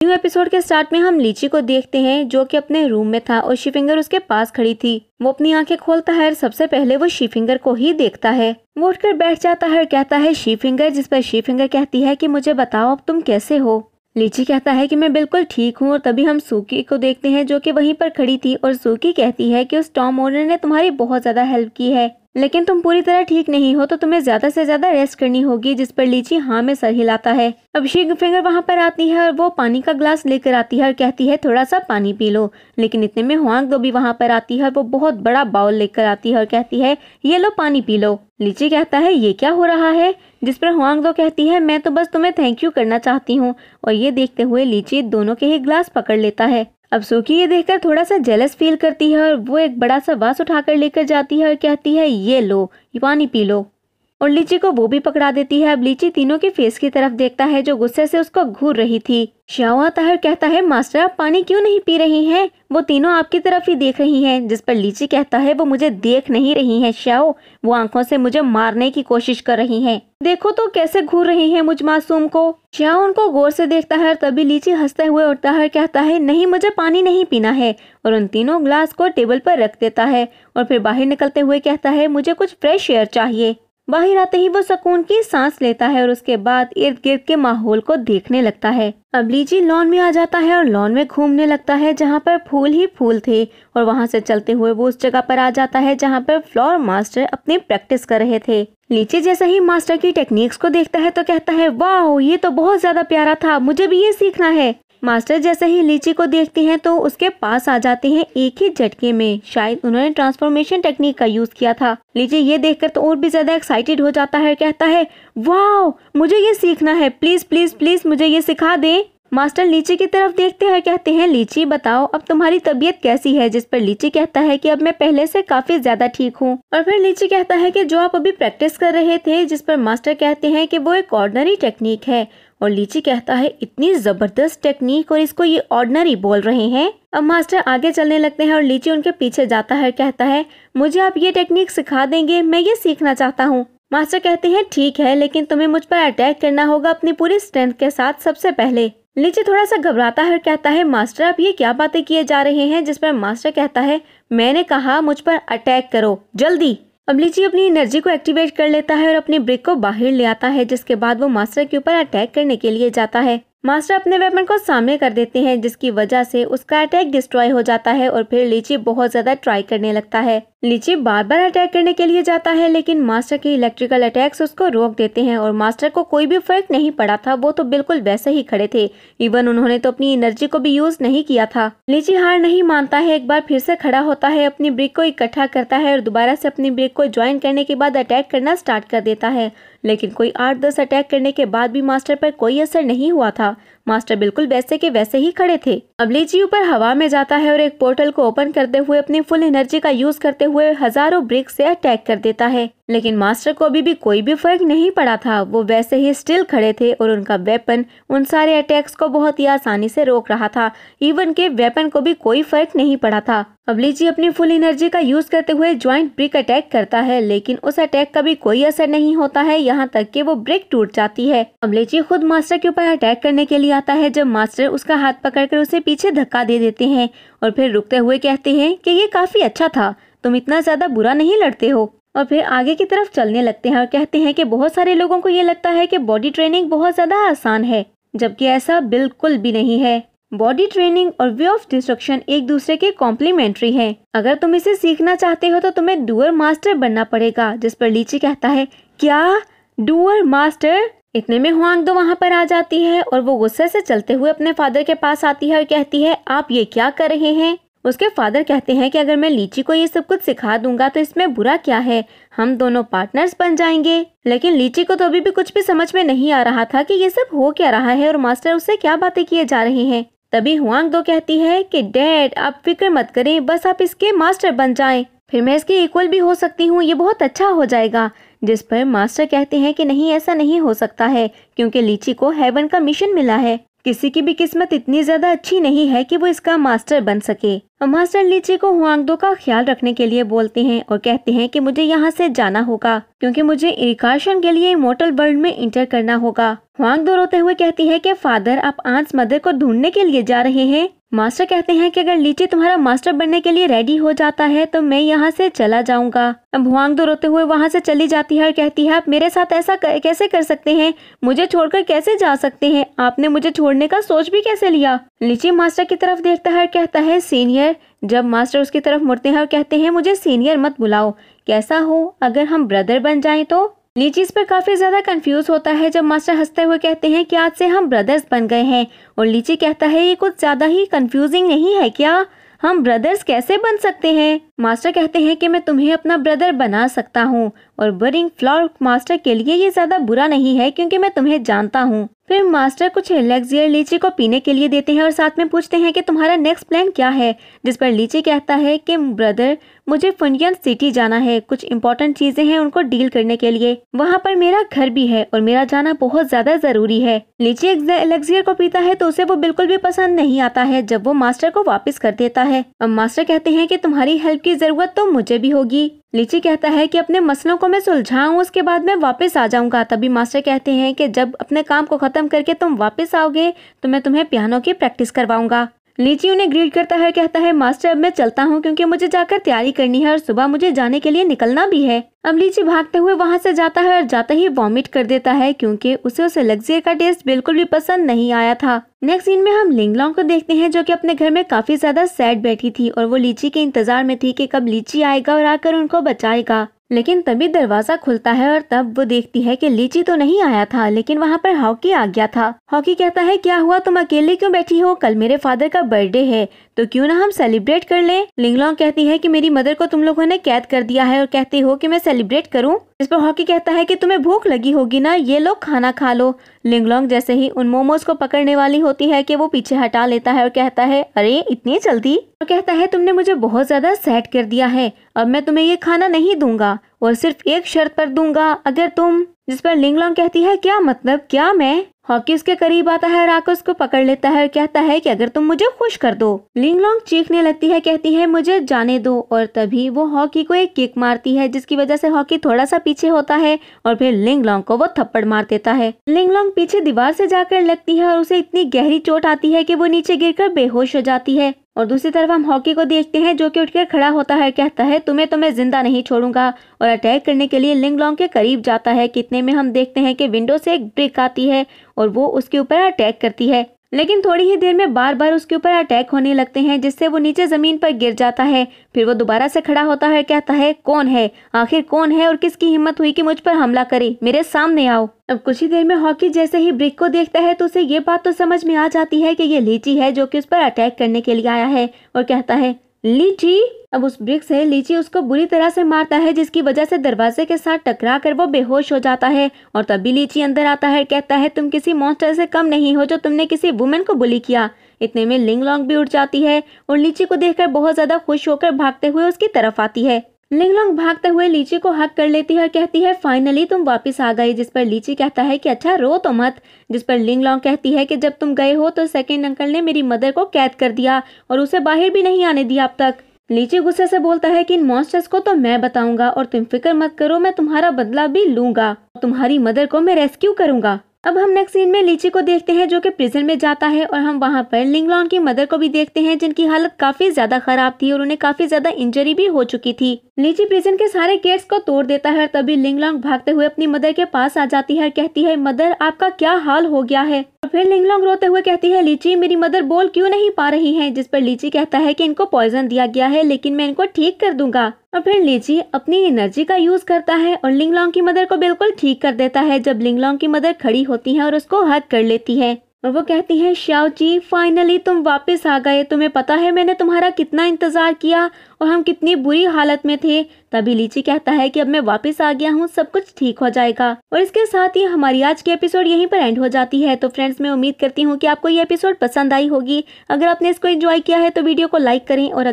New episode के start में हम लीची को देखते हैं जो कि अपने रूम में था और शीफिंगर उसके पास खड़ी थी। वो अपनी आंखें खोलता है और सबसे पहले वो शीफिंगर को ही देखता है। वो उठकर बैठ जाता है और कहता है शीफिंगर, जिस पर शीफिंगर कहती है कि मुझे बताओ अब तुम कैसे हो। लीची कहता है कि मैं बिल्कुल ठीक हूँ। और तभी हम सूकी को देखते हैं जो कि वहीं पर खड़ी थी और सूकी कहती है कि उस टॉम ओनर ने तुम्हारी बहुत ज्यादा हेल्प की है, लेकिन तुम पूरी तरह ठीक नहीं हो तो तुम्हें ज्यादा से ज्यादा रेस्ट करनी होगी। जिस पर लीची हाँ में सर हिलाता है। अब शीफिंगर वहाँ पर आती है और वो पानी का ग्लास लेकर आती है और कहती है थोड़ा सा पानी पी लो। लेकिन इतने में हुआंग दो भी वहाँ पर आती है और वो बहुत बड़ा बाउल लेकर आती है और कहती है ये लो पानी पी लो। लीची कहता है ये क्या हो रहा है, जिस पर हुआंग दो कहती है मैं तो बस तुम्हें थैंक यू करना चाहती हूँ। और ये देखते हुए लीची दोनों के ही ग्लास पकड़ लेता है। अब सूकी ये देखकर थोड़ा सा जेलस फील करती है और वो एक बड़ा सा वास उठाकर लेकर जाती है और कहती है ये लो, ये पानी पी लो। और लीची को वो भी पकड़ा देती है। अब लीची तीनों के फेस की तरफ देखता है जो गुस्से से उसको घूर रही थी। श्याओ आता है और कहता है मास्टर आप पानी क्यों नहीं पी रही हैं? वो तीनों आपकी तरफ ही देख रही हैं। जिस पर लीची कहता है वो मुझे देख नहीं रही हैं श्याओ, वो आंखों से मुझे मारने की कोशिश कर रही हैं। देखो तो कैसे घूर रही हैं मुझ मासूम को। श्याओ उनको गौर से देखता है और तभी लीची हंसते हुए उठता है और कहता है नहीं मुझे पानी नहीं पीना है। और उन तीनों ग्लास को टेबल पर रख देता है और फिर बाहर निकलते हुए कहता है मुझे कुछ फ्रेश एयर चाहिए। बाहर आते ही वो सुकून की सांस लेता है और उसके बाद इर्द गिर्द के माहौल को देखने लगता है। अब लीची लॉन में आ जाता है और लॉन में घूमने लगता है जहाँ पर फूल ही फूल थे। और वहाँ से चलते हुए वो उस जगह पर आ जाता है जहाँ पर फ्लोर मास्टर अपनी प्रैक्टिस कर रहे थे। लीची जैसे ही मास्टर की टेक्निक्स को देखता है तो कहता है वाह ये तो बहुत ज्यादा प्यारा था, मुझे भी ये सीखना है। मास्टर जैसे ही लीची को देखते हैं तो उसके पास आ जाते हैं एक ही झटके में। शायद उन्होंने ट्रांसफॉर्मेशन टेक्निक का यूज किया था। लीची ये देखकर तो और भी ज्यादा एक्साइटेड हो जाता है और कहता है वाह मुझे ये सीखना है, प्लीज प्लीज प्लीज मुझे ये सिखा दे। मास्टर लीची की तरफ देखते हैं कहते हैं लीची बताओ अब तुम्हारी तबीयत कैसी है। जिस पर लीची कहता है कि अब मैं पहले से काफी ज्यादा ठीक हूँ। और फिर लीची कहता है कि जो आप अभी प्रैक्टिस कर रहे थे, जिस पर मास्टर कहते हैं कि वो एक ऑर्डिनरी टेक्निक है। और लीची कहता है इतनी जबरदस्त टेक्निक और इसको ये ऑर्डिनरी बोल रहे हैं। अब मास्टर आगे चलने लगते हैं और लीची उनके पीछे जाता है कहता है मुझे आप ये टेक्निक सिखा देंगे, मैं ये सीखना चाहता हूँ। मास्टर कहते हैं ठीक है लेकिन तुम्हें मुझ पर अटैक करना होगा अपनी पूरी स्ट्रेंथ के साथ सबसे पहले। लीची थोड़ा सा घबराता है और कहता है मास्टर आप ये क्या बातें किए जा रहे हैं। जिस पर मास्टर कहता है मैंने कहा मुझ पर अटैक करो जल्दी। अब लीची अपनी एनर्जी को एक्टिवेट कर लेता है और अपनी ब्रिक को बाहर ले आता है, जिसके बाद वो मास्टर के ऊपर अटैक करने के लिए जाता है। मास्टर अपने वेपन को सामने कर देते हैं जिसकी वजह से उसका अटैक डिस्ट्रॉय हो जाता है। और फिर लीची बहुत ज्यादा ट्राई करने लगता है। लीची बार बार अटैक करने के लिए जाता है लेकिन मास्टर के इलेक्ट्रिकल अटैक्स उसको रोक देते हैं। और मास्टर को कोई भी फर्क नहीं पड़ा था, वो तो बिल्कुल वैसे ही खड़े थे। इवन उन्होंने तो अपनी एनर्जी को भी यूज नहीं किया था। लीची हार नहीं मानता है, एक बार फिर से खड़ा होता है, अपनी ब्रिक को इकट्ठा करता है और दोबारा से अपनी ब्रिक को ज्वाइन करने के बाद अटैक करना स्टार्ट कर देता है। लेकिन कोई 8-10 अटैक करने के बाद भी मास्टर पर कोई असर नहीं हुआ था। मास्टर बिल्कुल वैसे के वैसे ही खड़े थे। अब लीची ऊपर हवा में जाता है और एक पोर्टल को ओपन करते हुए अपनी फुल एनर्जी का यूज करते हुए हजारों ब्रिक से अटैक कर देता है। लेकिन मास्टर को अभी भी कोई भी फर्क नहीं पड़ा था, वो वैसे ही स्टिल खड़े थे और उनका वेपन उन सारे अटैक्स को बहुत ही आसानी से रोक रहा था। इवन के वेपन को भी कोई फर्क नहीं पड़ा था। अब लीची अपनी फुल एनर्जी का यूज करते हुए ज्वाइंट ब्रिक अटैक करता है लेकिन उस अटैक का भी कोई असर नहीं होता है, यहाँ तक कि वो ब्रिक टूट जाती है। अब लीची खुद मास्टर के ऊपर अटैक करने के लिए आता है जब मास्टर उसका हाथ पकड़कर उसे पीछे धक्का दे देते हैं और फिर रुकते हुए कहते हैं कि ये काफी अच्छा था, तुम इतना ज्यादा बुरा नहीं लड़ते हो। और फिर आगे की तरफ चलने लगते हैं और कहते हैं कि बहुत सारे लोगों को ये लगता है कि बॉडी ट्रेनिंग बहुत ज्यादा आसान है, जबकि ऐसा बिल्कुल भी नहीं है। बॉडी ट्रेनिंग और वे ऑफ डिस्ट्रक्शन एक दूसरे के कॉम्प्लीमेंट्री हैं। अगर तुम इसे सीखना चाहते हो तो तुम्हें डूअर मास्टर बनना पड़ेगा। जिस पर लीची कहता है क्या डूअर मास्टर? इतने में हुआंग दो वहाँ पर आ जाती है और वो गुस्से से चलते हुए अपने फादर के पास आती है और कहती है आप ये क्या कर रहे हैं? उसके फादर कहते हैं कि अगर मैं लीची को ये सब कुछ सिखा दूंगा तो इसमें बुरा क्या है, हम दोनों पार्टनर्स बन जाएंगे। लेकिन लीची को तो अभी भी कुछ भी समझ में नहीं आ रहा था कि ये सब हो क्या रहा है और मास्टर उससे क्या बातें किए जा रहे हैं। तभी हुआंग दो कहती है कि डैड आप फिक्र मत करें, बस आप इसके मास्टर बन जाएं, फिर मैं इसकी इक्वल भी हो सकती हूँ, ये बहुत अच्छा हो जाएगा। जिस पर मास्टर कहते हैं कि नहीं ऐसा नहीं हो सकता है क्योंकि लीची को हेवन का मिशन मिला है। किसी की भी किस्मत इतनी ज्यादा अच्छी नहीं है कि वो इसका मास्टर बन सके। मास्टर लीची को हुआंगडो का ख्याल रखने के लिए बोलते हैं और कहते हैं कि मुझे यहाँ से जाना होगा क्योंकि मुझे इरिकाशन के लिए इमोर्टल वर्ल्ड में इंटर करना होगा। हुआंगडो रोते हुए कहती है कि फादर, आप आंट्स मदर को ढूंढने के लिए जा रहे हैं। मास्टर कहते हैं कि अगर लीची तुम्हारा मास्टर बनने के लिए रेडी हो जाता है तो मैं यहाँ से चला जाऊंगा। अब हुआंगडो रोते हुए वहाँ से चली जाती है और कहती है, आप मेरे साथ ऐसा कैसे कर सकते हैं? मुझे छोड़कर कैसे जा सकते हैं? आपने मुझे छोड़ने का सोच भी कैसे लिया? लीची मास्टर की तरफ देखता है और कहता है, सीनियर। जब मास्टर उसकी तरफ मुड़ते हैं और कहते हैं, मुझे सीनियर मत बुलाओ, कैसा हो अगर हम ब्रदर बन जाएं तो? लीची इस पर काफी ज्यादा कंफ्यूज होता है जब मास्टर हंसते हुए कहते हैं कि आज से हम ब्रदर्स बन गए हैं। और लीची कहता है, ये कुछ ज्यादा ही कंफ्यूजिंग नहीं है क्या? हम ब्रदर्स कैसे बन सकते हैं? मास्टर कहते हैं कि मैं तुम्हें अपना ब्रदर बना सकता हूँ और बरिंग फ्लावर मास्टर के लिए ये ज्यादा बुरा नहीं है क्योंकि मैं तुम्हें जानता हूँ। फिर मास्टर कुछ एलेक्सियर लीची को पीने के लिए देते हैं और साथ में पूछते हैं कि तुम्हारा नेक्स्ट प्लान क्या है, जिस पर लीची कहता है कि ब्रदर, मुझे फुनियन सिटी जाना है, कुछ इम्पोर्टेंट चीजें हैं उनको डील करने के लिए। वहाँ पर मेरा घर भी है और मेरा जाना बहुत ज्यादा जरूरी है। लीची एलेक्सियर को पीता है तो उसे वो बिल्कुल भी पसंद नहीं आता है जब वो मास्टर को वापस कर देता है। अब मास्टर कहते हैं कि तुम्हारी हेल्प की जरूरत तो मुझे भी होगी। लीची कहता है कि अपने मसलों को मैं सुलझाऊं, उसके बाद मैं वापस आ जाऊंगा। तभी मास्टर कहते हैं कि जब अपने काम को खत्म करके तुम वापस आओगे तो मैं तुम्हें पियानो की प्रैक्टिस करवाऊंगा। लीची उन्हें ग्रीट करता है, कहता है, मास्टर अब मैं चलता हूँ क्योंकि मुझे जाकर तैयारी करनी है और सुबह मुझे जाने के लिए निकलना भी है। अब लीची भागते हुए वहाँ से जाता है और जाते ही वॉमिट कर देता है क्योंकि उसे उस एलेक्सियर का टेस्ट बिल्कुल भी पसंद नहीं आया था। नेक्स्ट सीन में हम लिंगलोंग को देखते हैं जो कि अपने घर में काफी ज्यादा सैड बैठी थी और वो लीची के इंतजार में थी कि कब लीची आएगा और आकर उनको बचाएगा। लेकिन तभी दरवाजा खुलता है और तब वो देखती है कि लीची तो नहीं आया था लेकिन वहाँ पर हॉकी आ गया था। हॉकी कहता है, क्या हुआ, तुम अकेले क्यों बैठी हो? कल मेरे फादर का बर्थडे है तो क्यों ना हम सेलिब्रेट कर लें। लिंगलोंग कहती है कि मेरी मदर को तुम लोगों ने कैद कर दिया है और कहते हो कि मैं सेलिब्रेट करूं। इस पर हॉकी कहता है कि तुम्हें भूख लगी होगी ना, ये लो खाना खा लो। लिंगलोंग जैसे ही उन मोमोज को पकड़ने वाली होती है कि वो पीछे हटा लेता है और कहता है, अरे इतनी जल्दी? और कहता है, तुमने मुझे बहुत ज्यादा सैड कर दिया है, अब मैं तुम्हें ये खाना नहीं दूंगा और सिर्फ एक शर्त पर दूंगा, अगर तुम। जिस पर लिंगलोंग कहती है, क्या मतलब, क्या मैं? हॉकी उसके करीब आता है और आकर उसको पकड़ लेता है और कहता है कि अगर तुम मुझे खुश कर दो। लिंगलोंग चीखने लगती है, कहती है मुझे जाने दो, और तभी वो हॉकी को एक किक मारती है जिसकी वजह से हॉकी थोड़ा सा पीछे होता है और फिर लिंगलोंग को वो थप्पड़ मार देता है। लिंगलोंग पीछे दीवार से जाकर लगती है और उसे इतनी गहरी चोट आती है कि वो नीचे गिरकर बेहोश हो जाती है। और दूसरी तरफ हम हॉकी को देखते हैं जो कि उठकर खड़ा होता है, कहता है तुम्हें तो मैं जिंदा नहीं छोड़ूंगा, और अटैक करने के लिए लिंगलोंग के करीब जाता है। कितने में हम देखते हैं कि विंडो से एक ब्रिक आती है और वो उसके ऊपर अटैक करती है, लेकिन थोड़ी ही देर में बार बार उसके ऊपर अटैक होने लगते हैं जिससे वो नीचे जमीन पर गिर जाता है। फिर वो दोबारा से खड़ा होता है, कहता है कौन है, आखिर कौन है और किसकी हिम्मत हुई कि मुझ पर हमला करे, मेरे सामने आओ। अब कुछ ही देर में हॉकी जैसे ही ब्रिक को देखता है तो उसे ये बात तो समझ में आ जाती है कि ये लीची है जो कि उस पर अटैक करने के लिए आया है, और कहता है लीची। अब उस ब्रिक से लीची उसको बुरी तरह से मारता है जिसकी वजह से दरवाजे के साथ टकरा कर वो बेहोश हो जाता है। और तभी लीची अंदर आता है, कहता है तुम किसी मॉन्स्टर से कम नहीं हो जो तुमने किसी वुमेन को बुली किया। इतने में लिंगलोंग भी उठ जाती है और लीची को देखकर बहुत ज्यादा खुश होकर भागते हुए उसकी तरफ आती है। लिंगलोंग भागते हुए लीची को हक कर लेती है और कहती है फाइनली तुम वापस आ गए। जिस पर लीची कहता है कि अच्छा रो तो मत। जिस पर लिंगलोंग कहती है कि जब तुम गए हो तो सेकंड अंकल ने मेरी मदर को कैद कर दिया और उसे बाहर भी नहीं आने दिया अब तक। लीची गुस्से से बोलता है कि इन मॉन्स्टर्स को तो मैं बताऊंगा और तुम फिक्र मत करो, मैं तुम्हारा बदला भी लूंगा, तुम्हारी मदर को मैं रेस्क्यू करूंगा। अब हम नेक्स्ट सीन में लीची को देखते हैं जो कि प्रिजन में जाता है और हम वहां पर लिंगलोंग की मदर को भी देखते हैं जिनकी हालत काफी ज्यादा खराब थी और उन्हें काफी ज्यादा इंजरी भी हो चुकी थी। लीची प्रिजन के सारे गेट्स को तोड़ देता है और तभी लिंगलोंग भागते हुए अपनी मदर के पास आ जाती है और कहती है मदर आपका क्या हाल हो गया है। और फिर लिंगलोंग रोते हुए कहती है लीची मेरी मदर बोल क्यों नहीं पा रही है। जिस पर लीची कहता है कि इनको पॉइजन दिया गया है लेकिन मैं इनको ठीक कर दूंगा। और फिर लीची अपनी एनर्जी का यूज करता है और लिंगलोंग की मदर को बिल्कुल ठीक कर देता है जब लिंगलोंग की मदर खड़ी होती है और उसको हग कर लेती है और वो कहती है शाओची फाइनली तुम वापस आ गए, तुम्हें पता है मैंने तुम्हारा कितना इंतजार किया और हम कितनी बुरी हालत में थे। तभी लीची कहता है कि अब मैं वापस आ गया हूँ, सब कुछ ठीक हो जाएगा। और इसके साथ ही हमारी आज की एपिसोड यहीं पर एंड हो जाती है। तो फ्रेंड्स मैं उम्मीद करती हूँ कि आपको ये एपिसोड पसंद आई होगी। अगर आपने इसको एंजॉय किया है तो वीडियो को लाइक करें और